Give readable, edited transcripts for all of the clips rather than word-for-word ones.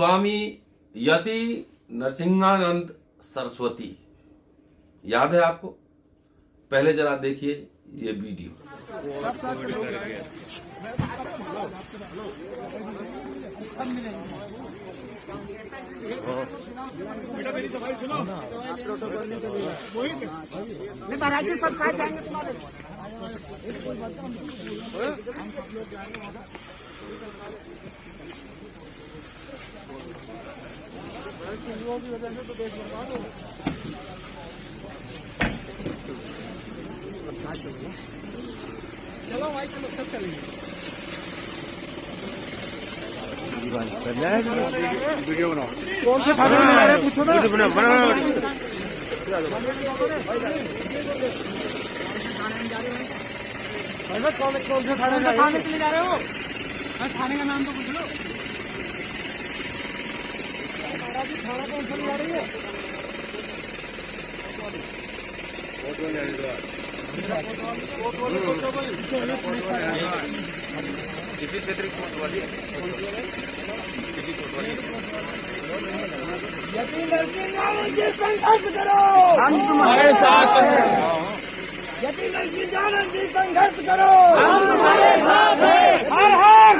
स्वामी यति नरसिंहानंद सरस्वती, याद है आपको? पहले जरा देखिए ये वीडियो। सब खाए जाएंगे तुम्हारे। चलो भाई, चलो सब चलेंगे। वीडियो बनाओ। कौन से थाने में जा रहे हैं पूछो ना। वीडियो बना कौन से थाने के लिए जा रहे हो? थाने का नाम तो पूछ लो। थाना कौन सा जा रही है? किसी क्षेत्र की कोर्ट वाली संघर्ष करो, हम तुम्हारे साथ हैं। संघर्ष करो, हम तुम्हारे साथ हैं। हर हर।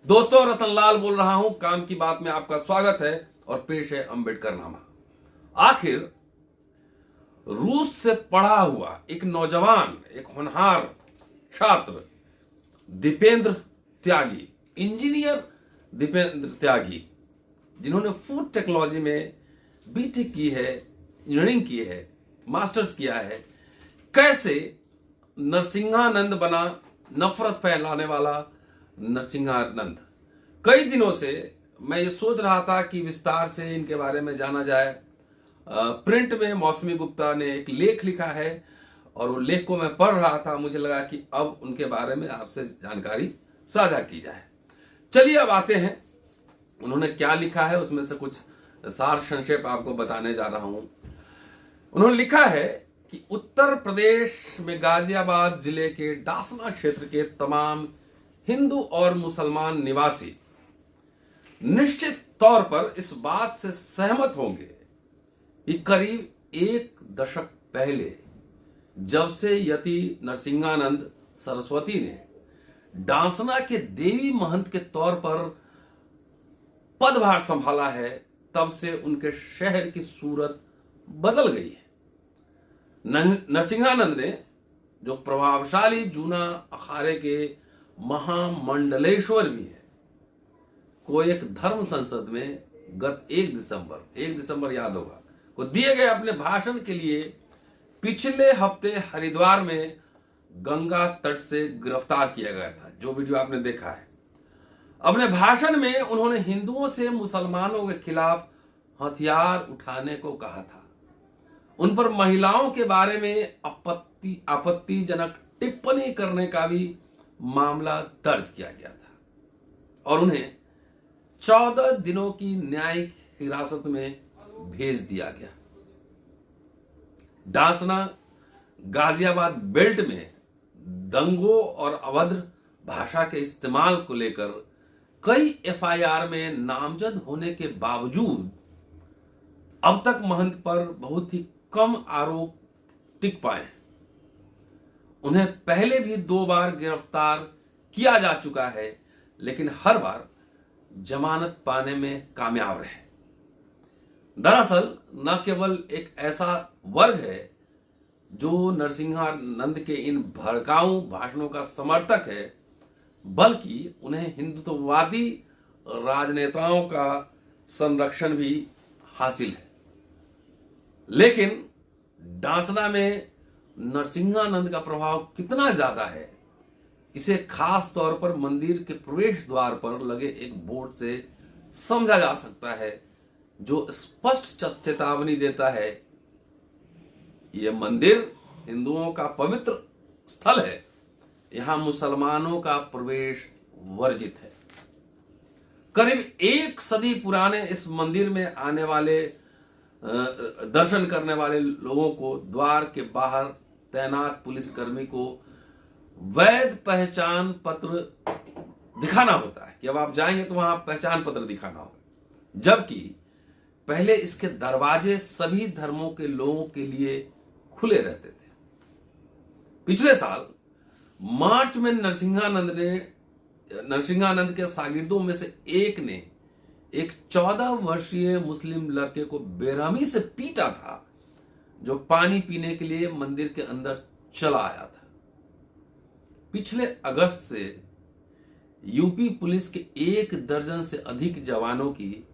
दोस्तों, रतनलाल बोल रहा हूं। काम की बात में आपका स्वागत है और पेश है अंबेडकर नामा। आखिर रूस से पढ़ा हुआ एक नौजवान, एक होनहार छात्र दीपेंद्र त्यागी, इंजीनियर दीपेंद्र त्यागी, जिन्होंने फूड टेक्नोलॉजी में बीटेक की है, इंजीनियरिंग की है, मास्टर्स किया है, कैसे नरसिंहानंद बना, नफरत फैलाने वाला नरसिंहानंद। कई दिनों से मैं ये सोच रहा था कि विस्तार से इनके बारे में जाना जाए। प्रिंट में मौसमी गुप्ता ने एक लेख लिखा है और वो लेख को मैं पढ़ रहा था। मुझे लगा कि अब उनके बारे में आपसे जानकारी साझा की जाए। चलिए अब आते हैं उन्होंने क्या लिखा है, उसमें से कुछ सार संक्षेप आपको बताने जा रहा हूं। उन्होंने लिखा है कि उत्तर प्रदेश में गाजियाबाद जिले के डासना क्षेत्र के तमाम हिंदू और मुसलमान निवासी निश्चित तौर पर इस बात से सहमत होंगे कि करीब एक दशक पहले जब से यति नरसिंहानंद सरस्वती ने डांसना के देवी महंत के तौर पर पदभार संभाला है, तब से उनके शहर की सूरत बदल गई है। नरसिंहानंद ने, जो प्रभावशाली जूना अखाड़े के महामंडलेश्वर भी है, को एक धर्म संसद में गत 1 दिसंबर याद होगा, को दिए गए अपने भाषण के लिए पिछले हफ्ते हरिद्वार में गंगा तट से गिरफ्तार किया गया था, जो वीडियो आपने देखा है। अपने भाषण में उन्होंने हिंदुओं से मुसलमानों के खिलाफ हथियार उठाने को कहा था। उन पर महिलाओं के बारे में आपत्तिजनक टिप्पणी करने का भी मामला दर्ज किया गया था और उन्हें 14 दिनों की न्यायिक हिरासत में भेज दिया गया। डासना गाजियाबाद बेल्ट में दंगों और अभद्र भाषा के इस्तेमाल को लेकर कई एफआईआर में नामजद होने के बावजूद अब तक महंत पर बहुत ही कम आरोप टिक पाए। उन्हें पहले भी 2 बार गिरफ्तार किया जा चुका है, लेकिन हर बार जमानत पाने में कामयाब रहे। दरअसल न केवल एक ऐसा वर्ग है जो नरसिंहानंद के इन भड़काऊ भाषणों का समर्थक है, बल्कि उन्हें हिंदुत्ववादी राजनेताओं का संरक्षण भी हासिल है। लेकिन डांसना में नरसिंहानंद का प्रभाव कितना ज्यादा है, इसे खास तौर पर मंदिर के प्रवेश द्वार पर लगे एक बोर्ड से समझा जा सकता है, जो स्पष्ट चेतावनी देता है यह मंदिर हिंदुओं का पवित्र स्थल है, यहां मुसलमानों का प्रवेश वर्जित है। करीब 1 सदी पुराने इस मंदिर में आने वाले दर्शन करने वाले लोगों को द्वार के बाहर तैनात पुलिसकर्मी को वैध पहचान पत्र दिखाना होता है कि अब आप जाएंगे तो वहां पहचान पत्र दिखाना होगा, जबकि पहले इसके दरवाजे सभी धर्मों के लोगों के लिए खुले रहते थे। पिछले साल मार्च में नरसिंहानंद के शागिर्दों में से एक ने एक 14 वर्षीय मुस्लिम लड़के को बेरहमी से पीटा था, जो पानी पीने के लिए मंदिर के अंदर चला आया था। पिछले अगस्त से यूपी पुलिस के 1 दर्जन से अधिक जवानों की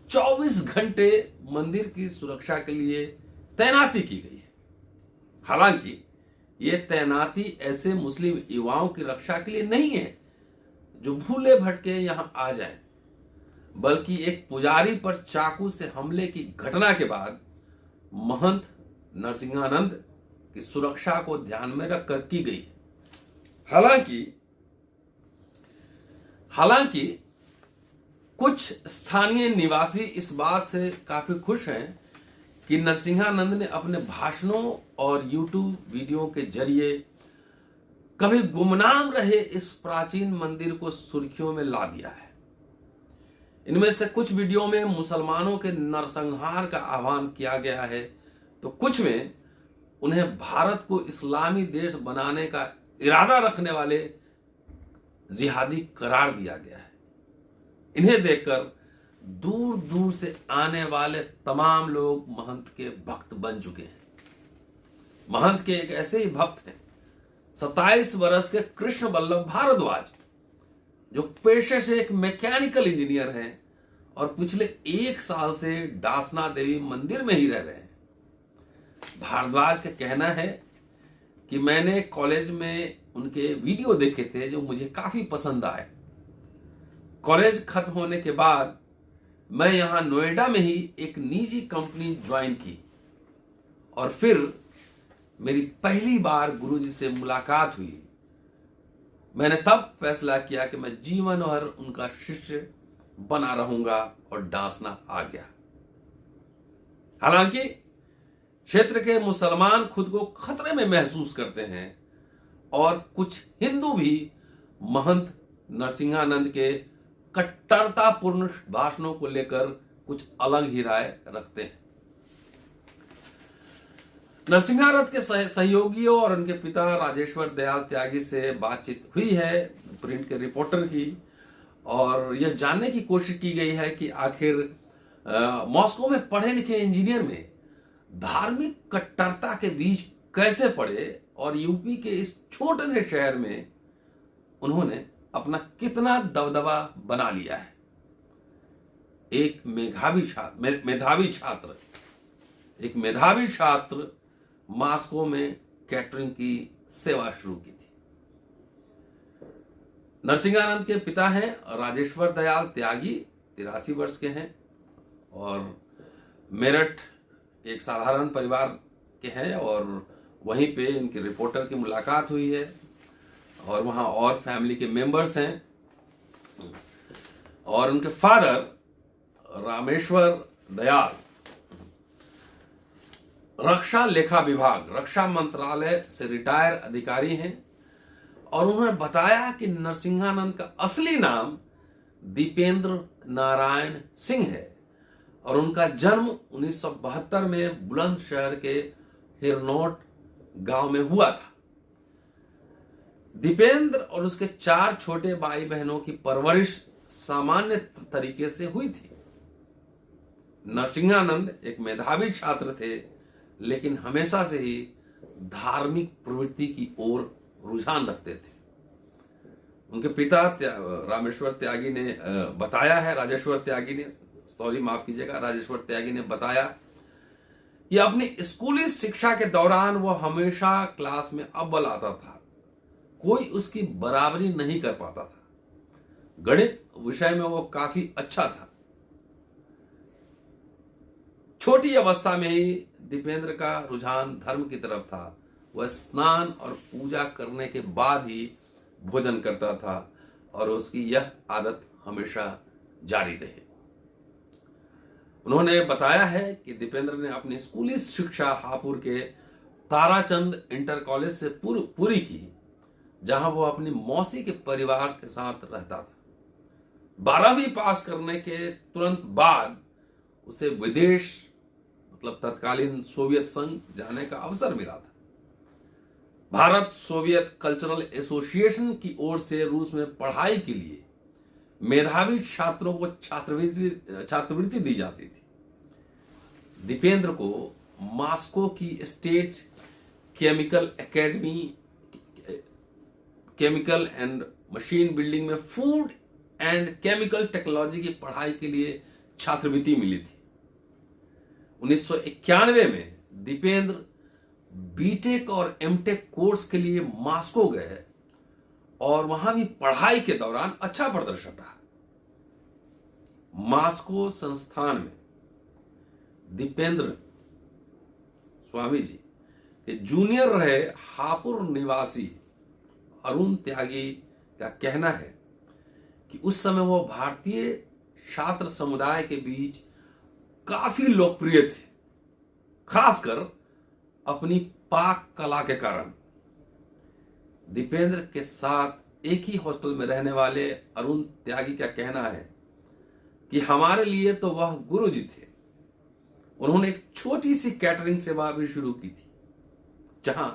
24 घंटे मंदिर की सुरक्षा के लिए तैनाती की गई है। हालांकि यह तैनाती ऐसे मुस्लिम युवाओं की रक्षा के लिए नहीं है जो भूले भटके यहां आ जाएं, बल्कि एक पुजारी पर चाकू से हमले की घटना के बाद महंत नरसिंहानंद की सुरक्षा को ध्यान में रखकर की गई। हालांकि कुछ स्थानीय निवासी इस बात से काफी खुश हैं कि नरसिंहानंद ने अपने भाषणों और यूट्यूब वीडियो के जरिए कभी गुमनाम रहे इस प्राचीन मंदिर को सुर्खियों में ला दिया है। इनमें से कुछ वीडियो में मुसलमानों के नरसंहार का आह्वान किया गया है, तो कुछ में उन्हें भारत को इस्लामी देश बनाने का इरादा रखने वाले जिहादी करार दिया गया है। इन्हें देखकर दूर दूर से आने वाले तमाम लोग महंत के भक्त बन चुके हैं। महंत के एक ऐसे ही भक्त हैं 27 वर्ष के कृष्ण वल्लभ भारद्वाज, जो पेशे से एक मैकेनिकल इंजीनियर हैं और पिछले 1 साल से डासना देवी मंदिर में ही रह रहे हैं। भारद्वाज का कहना है कि मैंने कॉलेज में उनके वीडियो देखे थे जो मुझे काफी पसंद आए। कॉलेज खत्म होने के बाद मैं यहां नोएडा में ही एक निजी कंपनी ज्वाइन की और फिर मेरी पहली बार गुरुजी से मुलाकात हुई। मैंने तब फैसला किया कि मैं जीवन भर उनका शिष्य बना रहूंगा और डांसना आ गया। हालांकि क्षेत्र के मुसलमान खुद को खतरे में महसूस करते हैं और कुछ हिंदू भी महंत नरसिंहानंद के कट्टरतापूर्ण भाषणों को लेकर कुछ अलग ही राय रखते हैं। नरसिंहानंद के सहयोगियों और उनके पिता राजेश्वर दयाल त्यागी से बातचीत हुई है प्रिंट के रिपोर्टर की, और यह जानने की कोशिश की गई है कि आखिर मॉस्को में पढ़े लिखे इंजीनियर में धार्मिक कट्टरता के बीज कैसे पड़े और यूपी के इस छोटे से शहर में उन्होंने अपना कितना दबदबा बना लिया है। एक मेधावी छात्र मॉस्को में कैटरिंग की सेवा शुरू की थी। नरसिंहानंद के पिता हैं राजेश्वर दयाल त्यागी, 83 वर्ष के हैं और मेरठ एक साधारण परिवार के हैं, और वहीं पे इनके रिपोर्टर की मुलाकात हुई है और वहां और फैमिली के मेंबर्स हैं। और उनके फादर रामेश्वर दयाल रक्षा लेखा विभाग, रक्षा मंत्रालय से रिटायर अधिकारी हैं, और उन्होंने बताया कि नरसिंहानंद का असली नाम दीपेंद्र नारायण सिंह है और उनका जन्म 1972 में बुलंदशहर के हिरनोट गांव में हुआ था। दीपेंद्र और उसके 4 छोटे भाई बहनों की परवरिश सामान्य तरीके से हुई थी। नरसिंहानंद एक मेधावी छात्र थे, लेकिन हमेशा से ही धार्मिक प्रवृत्ति की ओर रुझान रखते थे। उनके पिता राजेश्वर त्यागी ने बताया कि अपनी स्कूली शिक्षा के दौरान वो हमेशा क्लास में अव्वल आता था, कोई उसकी बराबरी नहीं कर पाता था। गणित विषय में वो काफी अच्छा था। छोटी अवस्था में ही दीपेंद्र का रुझान धर्म की तरफ था। वह स्नान और पूजा करने के बाद ही भोजन करता था और उसकी यह आदत हमेशा जारी रही। उन्होंने बताया है कि दीपेंद्र ने अपनी स्कूली शिक्षा हापुड़ के ताराचंद इंटर कॉलेज से पूरी की जहां वो अपनी मौसी के परिवार के साथ रहता था। 12वीं पास करने के तुरंत बाद उसे विदेश मतलब तत्कालीन सोवियत संघ जाने का अवसर मिला था। भारत सोवियत कल्चरल एसोसिएशन की ओर से रूस में पढ़ाई के लिए मेधावी छात्रों को छात्रवृत्ति दी जाती थी। दीपेंद्र को मॉस्को की state chemical academy chemical and machine building में फूड एंड केमिकल टेक्नोलॉजी की पढ़ाई के लिए छात्रवृत्ति मिली थी। 1991 में दीपेंद्र बीटेक और एमटेक कोर्स के लिए मॉस्को गए और वहां भी पढ़ाई के दौरान अच्छा प्रदर्शन रहा। मॉस्को संस्थान में दीपेंद्र स्वामी जी के जूनियर रहे हापुड़ निवासी अरुण त्यागी का कहना है कि उस समय वो भारतीय छात्र समुदाय के बीच काफी लोकप्रिय थे, खासकर अपनी पाक कला के कारण। दीपेंद्र के साथ एक ही हॉस्टल में रहने वाले अरुण त्यागी का कहना है कि हमारे लिए तो वह गुरुजी थे। उन्होंने एक छोटी सी कैटरिंग सेवा भी शुरू की थी, जहां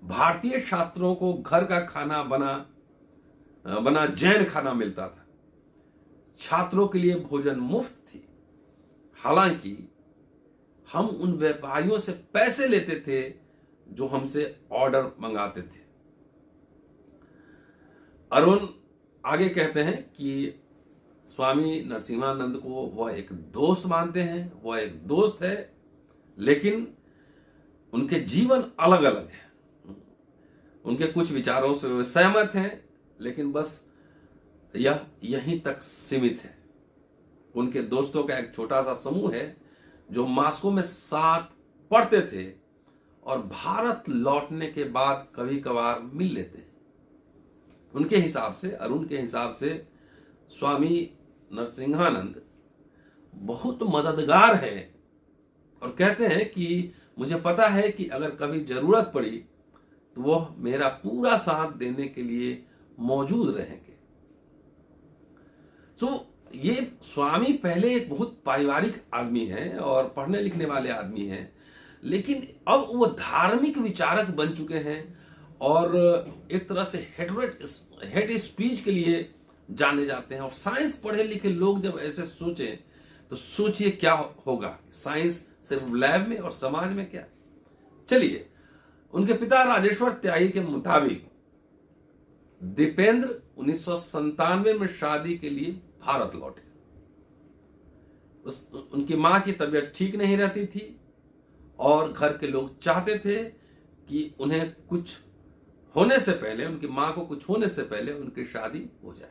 भारतीय छात्रों को घर का खाना बना जैन खाना मिलता था। छात्रों के लिए भोजन मुफ्त थी। हालांकि हम उन व्यापारियों से पैसे लेते थे जो हमसे ऑर्डर मंगाते थे। अरुण आगे कहते हैं कि स्वामी नरसिम्हानंद को वह एक दोस्त मानते हैं, वह एक दोस्त है, लेकिन उनके जीवन अलग अलग है। उनके कुछ विचारों से वे सहमत हैं, लेकिन बस यह यहीं तक सीमित है। उनके दोस्तों का एक छोटा सा समूह है जो मॉस्को में साथ पढ़ते थे और भारत लौटने के बाद कभी कभार मिल लेते हैं। उनके हिसाब से, अरुण के हिसाब से, स्वामी नरसिम्हानंद बहुत मददगार हैं और कहते हैं कि मुझे पता है कि अगर कभी जरूरत पड़ी तो वह मेरा पूरा साथ देने के लिए मौजूद रहेंगे। ये स्वामी पहले एक बहुत पारिवारिक आदमी हैं और पढ़ने लिखने वाले आदमी हैं, लेकिन अब वो धार्मिक विचारक बन चुके हैं और एक तरह से हेट स्पीच के लिए जाने जाते हैं। और साइंस पढ़े लिखे लोग जब ऐसे सोचें तो सोचिए क्या होगा। साइंस सिर्फ लैब में और समाज में क्या। चलिए, उनके पिता राजेश्वर त्यागी के मुताबिक दीपेंद्र 1997 में शादी के लिए भारत लौटे। उनकी मां की तबीयत ठीक नहीं रहती थी और घर के लोग चाहते थे कि उन्हें कुछ होने से पहले, उनकी मां को कुछ होने से पहले उनकी शादी हो जाए।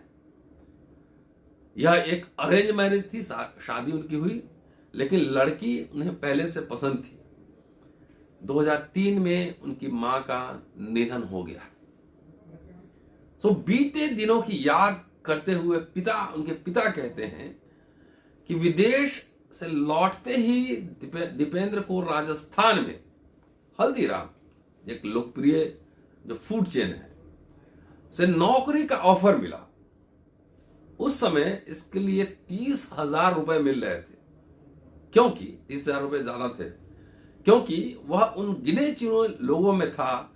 यह एक अरेंज मैरिज थी, शादी उनकी हुई, लेकिन लड़की उन्हें पहले से पसंद थी। 2003 में उनकी मां का निधन हो गया। बीते दिनों की याद करते हुए उनके पिता कहते हैं कि विदेश से लौटते ही दीपेंद्र को राजस्थान में हल्दीराम, एक लोकप्रिय जो फूड चेन है, से नौकरी का ऑफर मिला। उस समय इसके लिए 30,000 रुपए मिल रहे थे, क्योंकि 30,000 रुपए ज्यादा थे, क्योंकि वह उन गिने चुने लोगों में था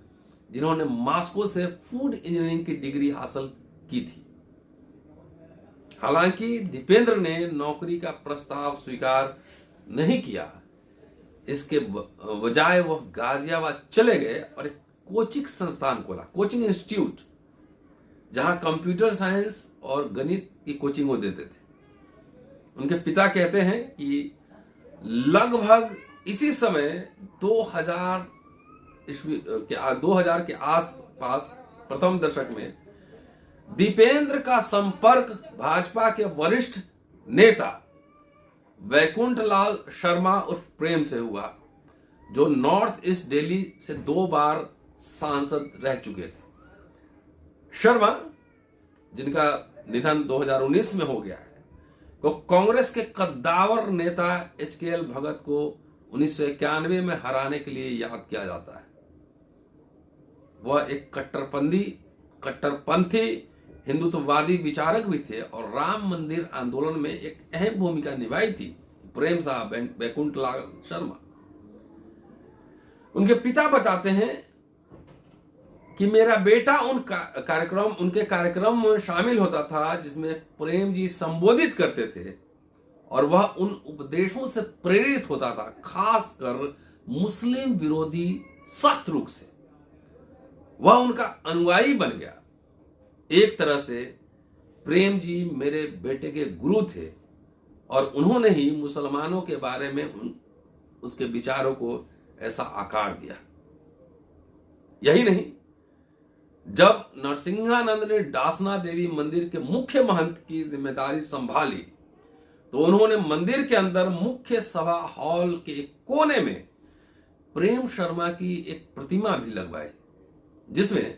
जिन्होंने मॉस्को से फूड इंजीनियरिंग की डिग्री हासिल की थी। हालांकि दीपेंद्र ने नौकरी का प्रस्ताव स्वीकार नहीं किया। इसके बजाय वह गाजियाबाद चले गए और एक कोचिंग संस्थान खोला, कोचिंग इंस्टीट्यूट, जहां कंप्यूटर साइंस और गणित की कोचिंग वो देते थे। उनके पिता कहते हैं कि लगभग इसी समय 2000 के आसपास प्रथम दशक में दीपेंद्र का संपर्क भाजपा के वरिष्ठ नेता वैकुंठ लाल शर्मा उर्फ प्रेम से हुआ, जो नॉर्थ ईस्ट दिल्ली से 2 बार सांसद रह चुके थे। शर्मा, जिनका निधन 2019 में हो गया है, को कांग्रेस के कद्दावर नेता HKL भगत को 1991 में हराने के लिए याद किया जाता है। वह एक कट्टरपंथी कट्टरपंथी हिंदुत्ववादी विचारक भी थे और राम मंदिर आंदोलन में एक अहम भूमिका निभाई थी। प्रेम साहब बैकुंठ लाल शर्मा, उनके पिता बताते हैं कि मेरा बेटा उनके कार्यक्रम में शामिल होता था जिसमें प्रेम जी संबोधित करते थे और वह उन उपदेशों से प्रेरित होता था, खासकर मुस्लिम विरोधी सख्त रुख से। वह उनका अनुयायी बन गया। एक तरह से प्रेम जी मेरे बेटे के गुरु थे और उन्होंने ही मुसलमानों के बारे में उसके विचारों को ऐसा आकार दिया। यही नहीं, जब नरसिंहानंद ने डासना देवी मंदिर के मुख्य महंत की जिम्मेदारी संभाली तो उन्होंने मंदिर के अंदर मुख्य सभा हॉल के एक कोने में प्रेम शर्मा की एक प्रतिमा भी लगवाई जिसमें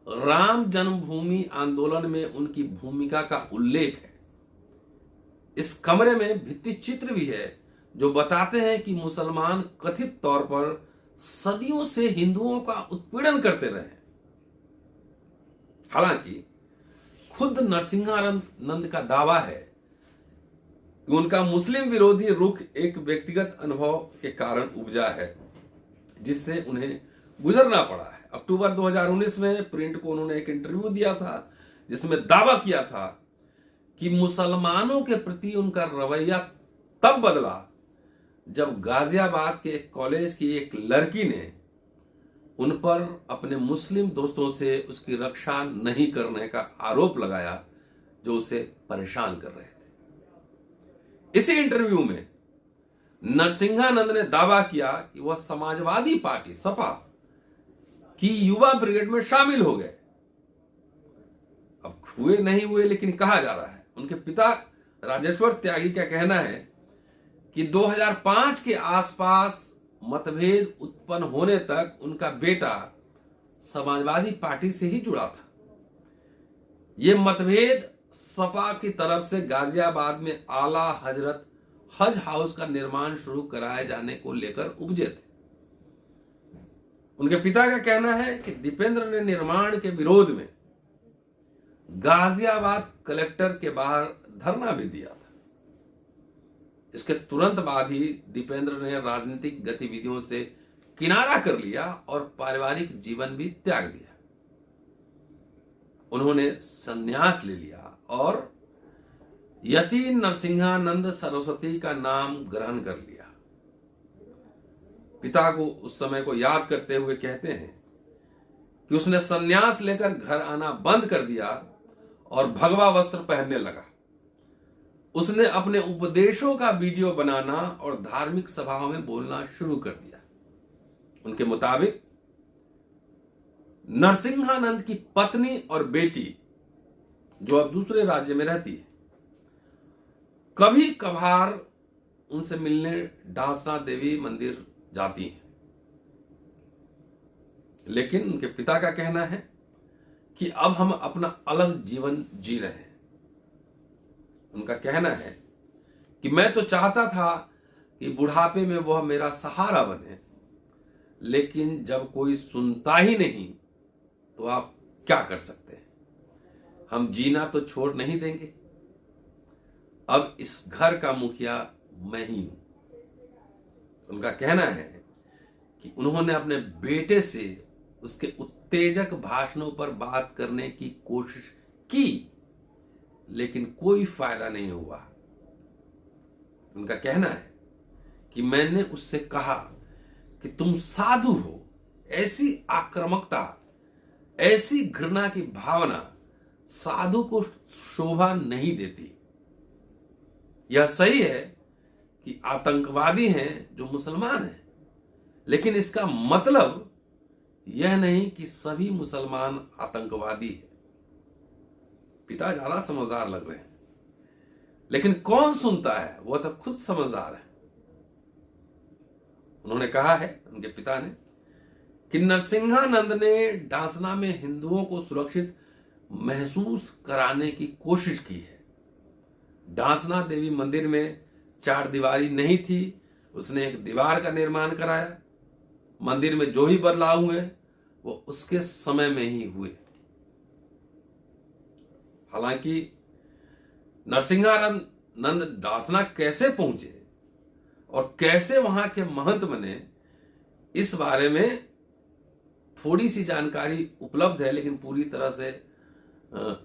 राम जन्मभूमि आंदोलन में उनकी भूमिका का उल्लेख है। इस कमरे में भित्ति चित्र भी है जो बताते हैं कि मुसलमान कथित तौर पर सदियों से हिंदुओं का उत्पीड़न करते रहे। हालांकि खुद नरसिंहानंद का दावा है कि उनका मुस्लिम विरोधी रुख एक व्यक्तिगत अनुभव के कारण उपजा है जिससे उन्हें गुजरना पड़ा है। अक्टूबर 2019 में प्रिंट को उन्होंने एक इंटरव्यू दिया था जिसमें दावा किया था कि मुसलमानों के प्रति उनका रवैया तब बदला जब गाजियाबाद के एक कॉलेज की एक लड़की ने उन पर अपने मुस्लिम दोस्तों से उसकी रक्षा नहीं करने का आरोप लगाया जो उसे परेशान कर रहे थे। इसी इंटरव्यू में नरसिंहानंद ने दावा किया कि वह समाजवादी पार्टी सपा की युवा ब्रिगेड में शामिल हो गए। अब हुए नहीं हुए लेकिन कहा जा रहा है। उनके पिता राजेश्वर त्यागी का कहना है कि 2005 के आसपास मतभेद उत्पन्न होने तक उनका बेटा समाजवादी पार्टी से ही जुड़ा था। यह मतभेद सपा की तरफ से गाजियाबाद में आला हजरत हज हाउस का निर्माण शुरू कराए जाने को लेकर उपजे थे। उनके पिता का कहना है कि दीपेंद्र ने निर्माण के विरोध में गाजियाबाद कलेक्टर के बाहर धरना भी दिया था। इसके तुरंत बाद ही दीपेंद्र ने राजनीतिक गतिविधियों से किनारा कर लिया और पारिवारिक जीवन भी त्याग दिया। उन्होंने संन्यास ले लिया और यति नरसिंहानंद सरस्वती का नाम ग्रहण कर लिया। पिता को उस समय को याद करते हुए कहते हैं कि उसने संन्यास लेकर घर आना बंद कर दिया और भगवा वस्त्र पहनने लगा। उसने अपने उपदेशों का वीडियो बनाना और धार्मिक सभाओं में बोलना शुरू कर दिया। उनके मुताबिक नरसिंहानंद की पत्नी और बेटी जो अब दूसरे राज्य में रहती है कभी कभार उनसे मिलने डासना देवी मंदिर जाती हैं, लेकिन उनके पिता का कहना है कि अब हम अपना अलग जीवन जी रहे हैं। उनका कहना है कि मैं तो चाहता था कि बुढ़ापे में वह मेरा सहारा बने, लेकिन जब कोई सुनता ही नहीं तो आप क्या कर सकते हैं। हम जीना तो छोड़ नहीं देंगे। अब इस घर का मुखिया मैं ही हूं। उनका कहना है कि उन्होंने अपने बेटे से उसके उत्तेजक भाषणों पर बात करने की कोशिश की लेकिन कोई फायदा नहीं हुआ। उनका कहना है कि मैंने उससे कहा कि तुम साधु हो, ऐसी आक्रामकता, ऐसी घृणा की भावना साधु को शोभा नहीं देती। यह सही है कि आतंकवादी हैं जो मुसलमान हैं, लेकिन इसका मतलब यह नहीं कि सभी मुसलमान आतंकवादी हैं। पिता ज्यादा समझदार लग रहे हैं, लेकिन कौन सुनता है, वह तो खुद समझदार है। उन्होंने कहा है, उनके पिता ने, कि नरसिंहानंद ने डासना में हिंदुओं को सुरक्षित महसूस कराने की कोशिश की है। डासना देवी मंदिर में 4 दीवारी नहीं थी, उसने एक दीवार का निर्माण कराया। मंदिर में जो ही बदलाव हुए वो उसके समय में ही हुए। हालांकि नरसिंहानंद डासना कैसे पहुंचे और कैसे वहां के महंत बने, इस बारे में थोड़ी सी जानकारी उपलब्ध है, लेकिन पूरी तरह से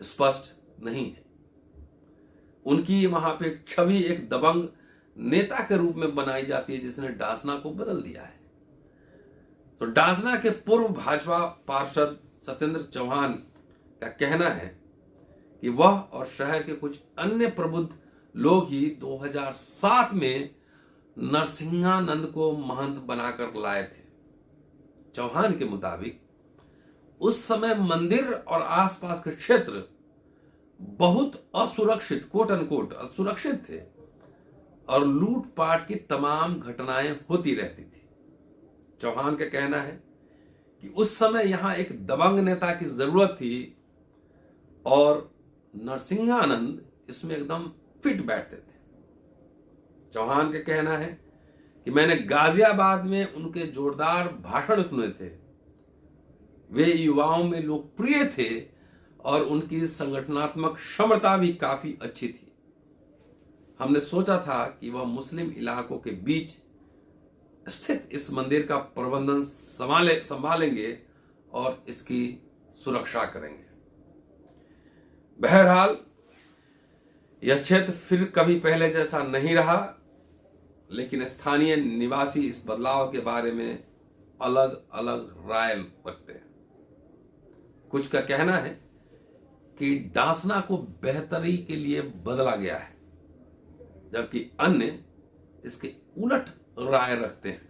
स्पष्ट नहीं है। उनकी वहां पे छवि एक दबंग नेता के रूप में बनाई जाती है, जिसने डासना को बदल दिया है। तो डासना के पूर्व भाजपा पार्षद सत्येंद्र चौहान का कहना है कि वह और शहर के कुछ अन्य प्रबुद्ध लोग ही 2007 में नरसिंहानंद को महंत बनाकर लाए थे। चौहान के मुताबिक उस समय मंदिर और आसपास के क्षेत्र बहुत असुरक्षित, कोट अनकोट असुरक्षित थे और लूटपाट की तमाम घटनाएं होती रहती थी। चौहान का कहना है कि उस समय यहां एक दबंग नेता की जरूरत थी और नरसिंहानंद इसमें एकदम फिट बैठते थे। चौहान का कहना है कि मैंने गाजियाबाद में उनके जोरदार भाषण सुने थे। वे युवाओं में लोकप्रिय थे और उनकी संगठनात्मक क्षमता भी काफी अच्छी थी। हमने सोचा था कि वह मुस्लिम इलाकों के बीच स्थित इस मंदिर का प्रबंधन संभालेंगे और इसकी सुरक्षा करेंगे। बहरहाल यह क्षेत्र फिर कभी पहले जैसा नहीं रहा, लेकिन स्थानीय निवासी इस बदलाव के बारे में अलग अलग राय रखते हैं। कुछ का कहना है कि डासना को बेहतरी के लिए बदला गया है, जबकि अन्य इसके उलट राय रखते हैं।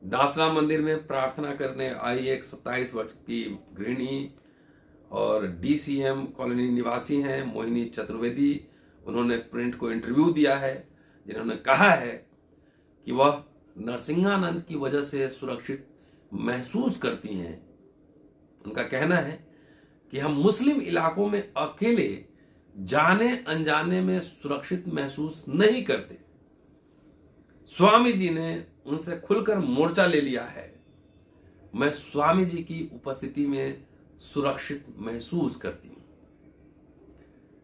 डासना मंदिर में प्रार्थना करने आई एक 27 वर्ष की गृहिणी और डीसीएम कॉलोनी निवासी हैं मोहिनी चतुर्वेदी। उन्होंने प्रिंट को इंटरव्यू दिया है, जिन्होंने कहा है कि वह नरसिंहानंद की वजह से सुरक्षित महसूस करती हैं। उनका कहना है कि हम मुस्लिम इलाकों में अकेले जाने अनजाने में सुरक्षित महसूस नहीं करते। स्वामी जी ने उनसे खुलकर मोर्चा ले लिया है। मैं स्वामी जी की उपस्थिति में सुरक्षित महसूस करती हूं।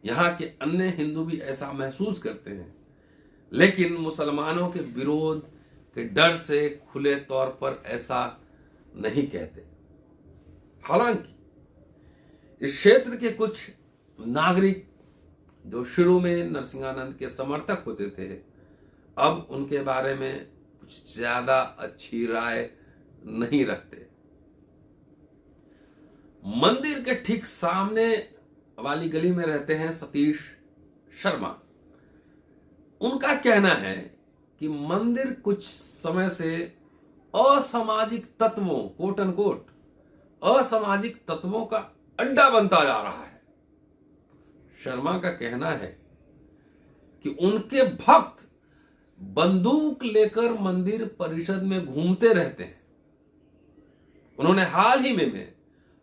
यहां के अन्य हिंदू भी ऐसा महसूस करते हैं, लेकिन मुसलमानों के विरोध के डर से खुले तौर पर ऐसा नहीं कहते। हालांकि इस क्षेत्र के कुछ नागरिक जो शुरू में नरसिंहानंद के समर्थक होते थे, अब उनके बारे में कुछ ज्यादा अच्छी राय नहीं रखते। मंदिर के ठीक सामने वाली गली में रहते हैं सतीश शर्मा। उनका कहना है कि मंदिर कुछ समय से असामाजिक तत्वों, कोट अनकोट असामाजिक तत्वों का अड्डा बनता जा रहा है। शर्मा का कहना है कि उनके भक्त बंदूक लेकर मंदिर परिसर में घूमते रहते हैं। उन्होंने हाल ही में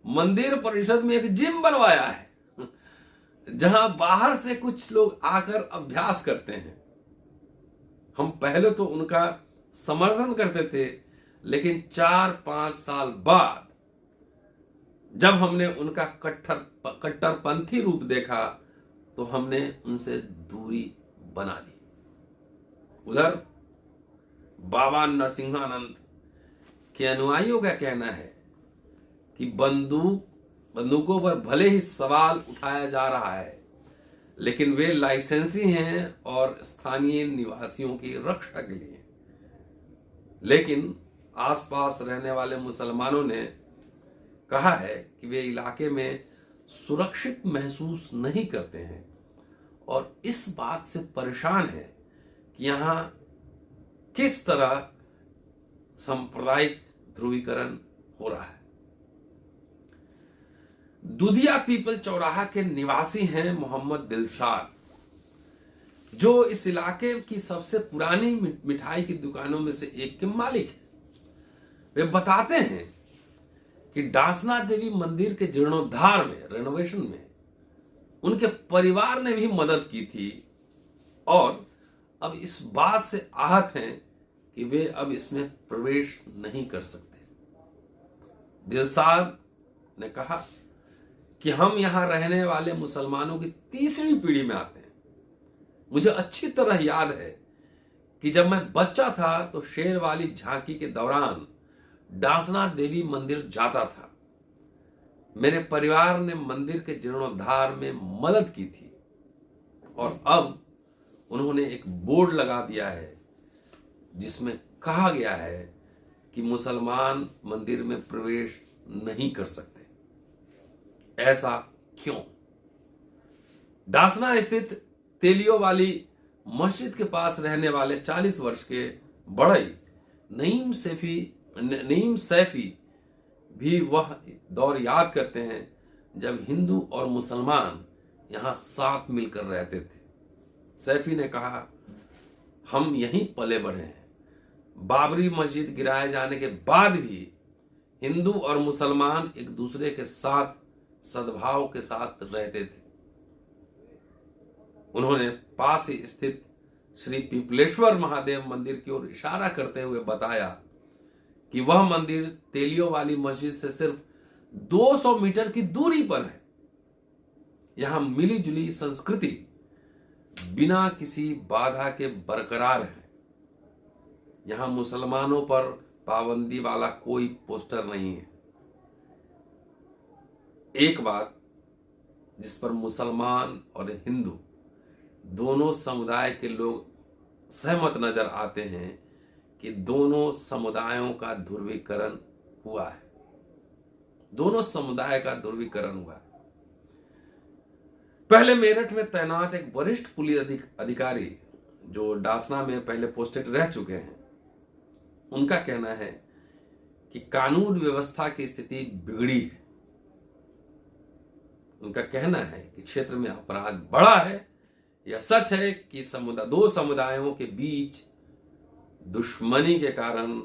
मंदिर परिसर में एक जिम बनवाया है, जहां बाहर से कुछ लोग आकर अभ्यास करते हैं। हम पहले तो उनका समर्थन करते थे, लेकिन 4-5 साल बाद जब हमने उनका कट्टरपंथी रूप देखा तो हमने उनसे दूरी बना ली। उधर बाबा नरसिंहानंद के अनुयायियों का कहना है कि बंदूकों पर भले ही सवाल उठाया जा रहा है, लेकिन वे लाइसेंसी हैं और स्थानीय निवासियों की रक्षा के लिए। लेकिन आसपास रहने वाले मुसलमानों ने कहा है कि वे इलाके में सुरक्षित महसूस नहीं करते हैं और इस बात से परेशान है कि यहां किस तरह सांप्रदायिक ध्रुवीकरण हो रहा है। दुधिया पीपल चौराहा के निवासी हैं मोहम्मद दिलशाद, जो इस इलाके की सबसे पुरानी मिठाई की दुकानों में से एक के मालिक हैं। वे बताते हैं कि डासना देवी मंदिर के जीर्णोद्धार में, रेनोवेशन में उनके परिवार ने भी मदद की थी और अब इस बात से आहत हैं कि वे अब इसमें प्रवेश नहीं कर सकते। दिलशाद ने कहा कि हम यहां रहने वाले मुसलमानों की तीसरी पीढ़ी में आते हैं। मुझे अच्छी तरह याद है कि जब मैं बच्चा था तो शेर वाली झांकी के दौरान डासना देवी मंदिर जाता था। मेरे परिवार ने मंदिर के जीर्णोद्धार में मदद की थी और अब उन्होंने एक बोर्ड लगा दिया है जिसमें कहा गया है कि मुसलमान मंदिर में प्रवेश नहीं कर सकते। ऐसा क्यों? डासना स्थित तेलियो वाली मस्जिद के पास रहने वाले 40 वर्ष के बड़ई नईम सैफी भी वह दौर याद करते हैं जब हिंदू और मुसलमान यहां साथ मिलकर रहते थे। सैफी ने कहा, हम यहीं पले बढ़े हैं। बाबरी मस्जिद गिराए जाने के बाद भी हिंदू और मुसलमान एक दूसरे के साथ सद्भाव के साथ रहते थे। उन्होंने पास ही स्थित श्री पिपलेश्वर महादेव मंदिर की ओर इशारा करते हुए बताया कि वह मंदिर तेलियो वाली मस्जिद से सिर्फ 200 मीटर की दूरी पर है। यहां मिली जुली संस्कृति बिना किसी बाधा के बरकरार है। यहां मुसलमानों पर पाबंदी वाला कोई पोस्टर नहीं है। एक बात जिस पर मुसलमान और हिंदू दोनों समुदाय के लोग सहमत नजर आते हैं कि दोनों समुदायों का ध्रुवीकरण हुआ है। दोनों समुदाय का ध्रुवीकरण हुआ है। पहले मेरठ में तैनात एक वरिष्ठ पुलिस अधिकारी जो डासना में पहले पोस्टेड रह चुके हैं, उनका कहना है कि कानून व्यवस्था की स्थिति बिगड़ी है। उनका कहना है कि क्षेत्र में अपराध बढ़ा है। यह सच है कि दो समुदायों के बीच दुश्मनी के कारण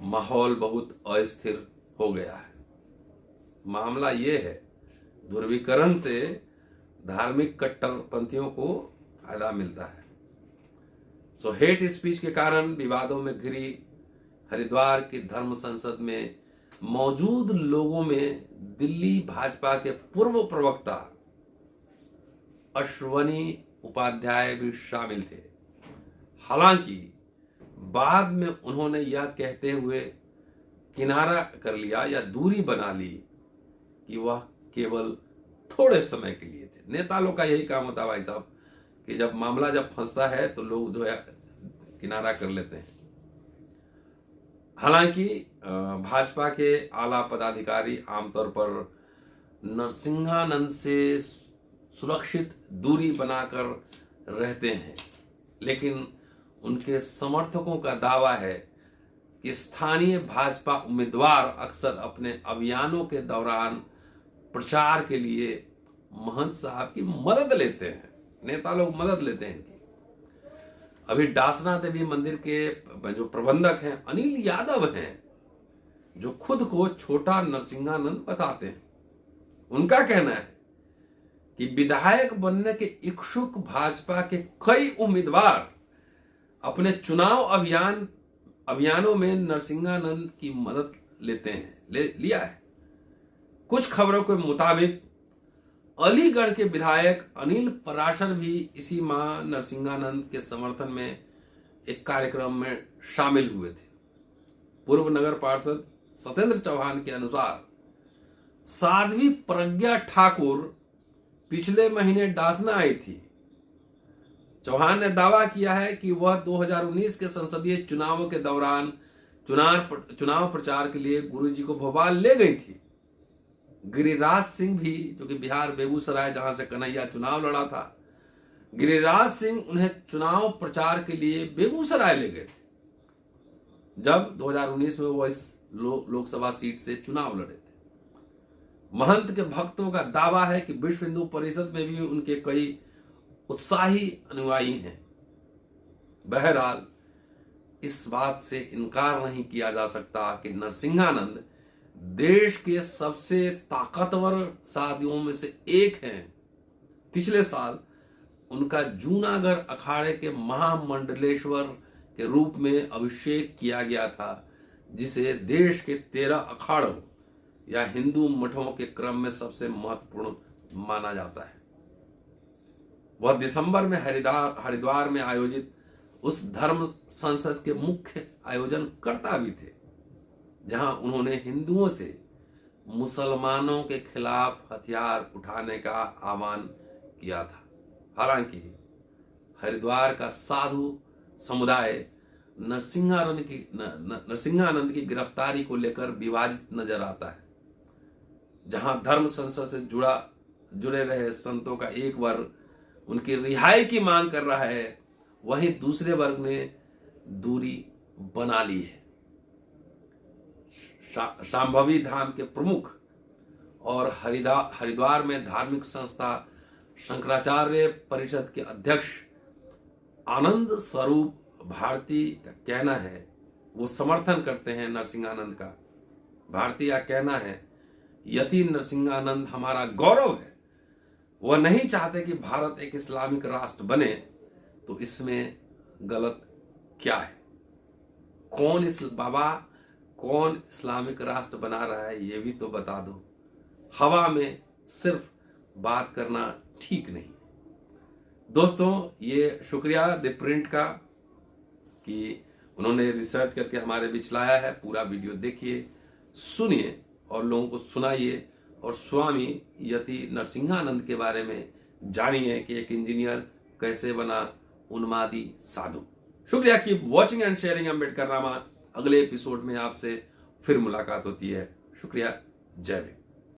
माहौल बहुत अस्थिर हो गया है। मामला यह है, ध्रुवीकरण से धार्मिक कट्टरपंथियों को फायदा मिलता है। सो हेट स्पीच के कारण विवादों में घिरी हरिद्वार की धर्म संसद में मौजूद लोगों में दिल्ली भाजपा के पूर्व प्रवक्ता अश्वनी उपाध्याय भी शामिल थे। हालांकि बाद में उन्होंने यह कहते हुए किनारा कर लिया या दूरी बना ली कि वह केवल थोड़े समय के लिए थे। नेता लोग का यही काम होता है भाई साहब, कि जब मामला फंसता है तो लोग जो है किनारा कर लेते हैं। हालांकि भाजपा के आला पदाधिकारी आमतौर पर नरसिंहानंद से सुरक्षित दूरी बनाकर रहते हैं, लेकिन उनके समर्थकों का दावा है कि स्थानीय भाजपा उम्मीदवार अक्सर अपने अभियानों के दौरान प्रचार के लिए महंत साहब की मदद लेते हैं। नेता लोग मदद लेते हैं इनकी। अभी डासना देवी मंदिर के जो प्रबंधक हैं अनिल यादव हैं, जो खुद को छोटा नरसिंहानंद बताते हैं। उनका कहना है कि विधायक बनने के इच्छुक भाजपा के कई उम्मीदवार अपने चुनाव अभियानों में नरसिंहानंद की मदद लेते हैं, लिया है। कुछ खबरों के मुताबिक अलीगढ़ के विधायक अनिल पराशर भी इसी माह नरसिंहानंद के समर्थन में एक कार्यक्रम में शामिल हुए थे। पूर्व नगर पार्षद सत्येंद्र चौहान के अनुसार साध्वी प्रज्ञा ठाकुर पिछले महीने डासना आई थी। चौहान ने दावा किया है कि वह 2019 के संसदीय चुनावों के दौरान चुनाव प्रचार के लिए गुरुजी को भोपाल ले गई थी। गिरिराज सिंह भी, जो कि बिहार बेगूसराय जहां से कन्हैया चुनाव लड़ा था, गिरिराज सिंह उन्हें चुनाव प्रचार के लिए बेगूसराय ले गए थे जब 2019 में वो इस लोकसभा सीट से चुनाव लड़े थे। महंत के भक्तों का दावा है कि विश्व हिंदू परिषद में भी उनके कई उत्साही अनुयायी हैं। बहरहाल इस बात से इनकार नहीं किया जा सकता कि नरसिंहानंद देश के सबसे ताकतवर साधियों में से एक हैं। पिछले साल उनका जूनागढ़ अखाड़े के महामंडलेश्वर के रूप में अभिषेक किया गया था, जिसे देश के 13 अखाड़ों या हिंदू मठों के क्रम में सबसे महत्वपूर्ण माना जाता है। वह दिसंबर में हरिद्वार में आयोजित उस धर्म संसद के मुख्य आयोजनकर्ता भी थे, जहां उन्होंने हिंदुओं से मुसलमानों के खिलाफ हथियार उठाने का आह्वान किया था। हालांकि हरिद्वार का साधु समुदाय नरसिंहानंद की गिरफ्तारी को लेकर विभाजित नजर आता है। जहां धर्म संसद से जुड़े रहे संतों का एक वर्ग उनकी रिहाई की मांग कर रहा है, वहीं दूसरे वर्ग ने दूरी बना ली है। शांभवी धाम के प्रमुख और हरिद्वार में धार्मिक संस्था शंकराचार्य परिषद के अध्यक्ष आनंद स्वरूप भारती का कहना है, वो समर्थन करते हैं नरसिंहानंद का। भारती का कहना है, यति नरसिंहानंद हमारा गौरव है। वह नहीं चाहते कि भारत एक इस्लामिक राष्ट्र बने, तो इसमें गलत क्या है? कौन इस्लामिक राष्ट्र बना रहा है, ये भी तो बता दो। हवा में सिर्फ बात करना ठीक नहीं। दोस्तों, ये शुक्रिया द प्रिंट का कि उन्होंने रिसर्च करके हमारे बीच लाया है। पूरा वीडियो देखिए, सुनिए और लोगों को सुनाइए और स्वामी यति नरसिंहानंद के बारे में जानिए कि एक इंजीनियर कैसे बना उन्मादी साधु। शुक्रिया। Keep watching and sharing Ambedkarnama. अगले एपिसोड में आपसे फिर मुलाकात होती है। शुक्रिया। जय भीम।